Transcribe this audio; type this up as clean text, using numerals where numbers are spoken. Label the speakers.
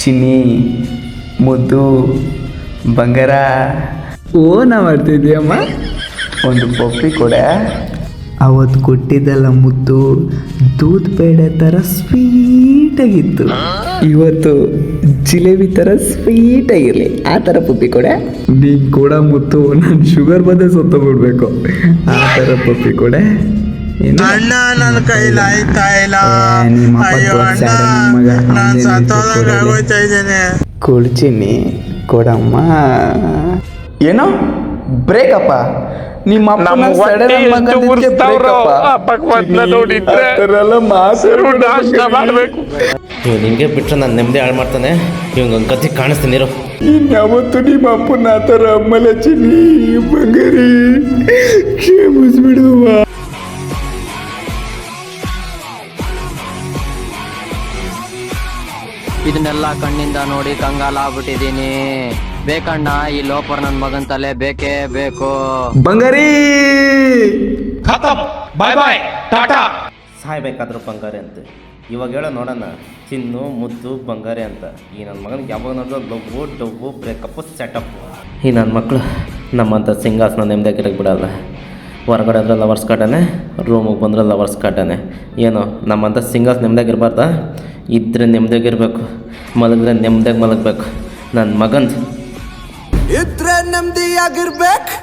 Speaker 1: ಚಿನ್ನಿ ಮುದ್ದು ಬಂಗಾರ
Speaker 2: ಓನ ಮಾಡ್ತಿದ್ದೀಯಮ್ಮ.
Speaker 1: ಒಂದು ಪಪ್ಪಿ ಕೊಡೆ.
Speaker 2: ಅವತ್ತು ಕೊಟ್ಟಿದ್ದಲ್ಲ ಮುದ್ದು ದೂದ್ ಪೇಡೆ ಥರ ಸ್ವೀಟಾಗಿತ್ತು.
Speaker 1: ಇವತ್ತು ಜಿಲೇಬಿ ಥರ ಸ್ವೀಟಾಗಿರಲಿ ಆ ಥರ ಪಪ್ಪಿ ಕೊಡೆ.
Speaker 2: ನೀನು ಕೂಡ ಮುತ್ತು ನಾನು ಶುಗರ್ ಬಂದೆ ಸತ್ತೋಗ್ಬಿಡ್ಬೇಕು ಆ ಥರ ಪಪ್ಪಿ ಕೊಡೆ.
Speaker 3: ಅಣ್ಣ ನನ್ನ ಕೈಲಿ ಆಯ್ತಾ ಇಲ್ಲ. ಅಯ್ಯೋ ಅಣ್ಣ ನಾನು ಸತ್ತೋದಂಗೆ ಆಗೋಯ್ತಾ ಇದ್ದೇನೆ.
Speaker 1: ಕೊಡ್ತೀನಿ ಕೊಡಮ್ಮ. ಏನೋ ಬ್ರೇಕಪ್ಪ ನಿಮ್ಮ
Speaker 4: ನಿಂಗೆ ಬಿಟ್ರೆ ನಾನು ನೆಮ್ಮದಿ ಹಾಳು ಮಾಡ್ತಾನೆ. ಇವಂಗ ಕತ್ತಿ ಕಾಣಿಸ್ತೀನಿ ಇರೋ.
Speaker 1: ಇನ್ಯಾವತ್ತು ನಿಮ್ಮ ಅಪ್ಪನ ಆ ಥರ ಅಮ್ಮಲ ಚಿನ್ನಿ ಬಂಗಾರಿ ಕ್ಷಮಿಸ್ಬಿಡುವ.
Speaker 5: ಇದನ್ನೆಲ್ಲ ಕಣ್ಣಿಂದ ನೋಡಿ ಕಂಗಾಲಾಗ್ಬಿಟ್ಟಿದೀನಿ. ಬೇಕಣ್ಣ ಈ ಲೋಪರ್ ನನ್ ಮಗನ್ ತಲೆ ಬೇಕೇ ಬೇಕು.
Speaker 1: ಬಂಗಾರಿ
Speaker 4: ಬಾಯ್ ಬಾಯ್ ಟಾಟಾ. ಸಾಯ್ಬೇಕಾದ್ರು ಬಂಗಾರಿ ಅಂತ ಇವಾಗ ಹೇಳೋ ನೋಡೋಣ. ಚಿನ್ನು ಮುದ್ದು ಬಂಗಾರಿ ಅಂತ. ಈ ನನ್ನ ಮಗನಿಗೆ ಯಾವಾಗ ನೋಡಿದ್ರು ಲವ್ವು ಡವ್ವು ಬ್ರೇಕಪ್ಪು ಸೆಟಪ್. ಈ ನನ್ನ ಮಕ್ಕಳು ನಮ್ಮಂಥ ಸಿಂಗಾಸ್ನ ನೆಮ್ಮದಿಯಾಗಿರಕ್ಕೆ ಬಿಡಲ್ಲ. ಹೊರಗಡೆ ಅಂದ್ರೆ ಲವರ್ಸ್ ಕಾಟನೆ, ರೂಮಿಗೆ ಬಂದರೆ ಲವರ್ಸ್ ಕಾಟನೆ. ಏನು ನಮ್ಮಂಥ ಸಿಂಗಾಸ್ ನೆಮ್ಮದಿಯಾಗಿರ್ಬಾರ್ದ? ಇದ್ರೆ ನೆಮ್ಮದಿಯಾಗಿರ್ಬೇಕು, ಮಲಗಿದ್ರೆ ನೆಮ್ಮದಿಯಾಗಿ ಮಲಗಬೇಕು. ನನ್ನ ಮಗಂದು
Speaker 3: ಇದ್ರೆ ನೆಮ್ಮದಿಯಾಗಿರ್ಬೇಕು.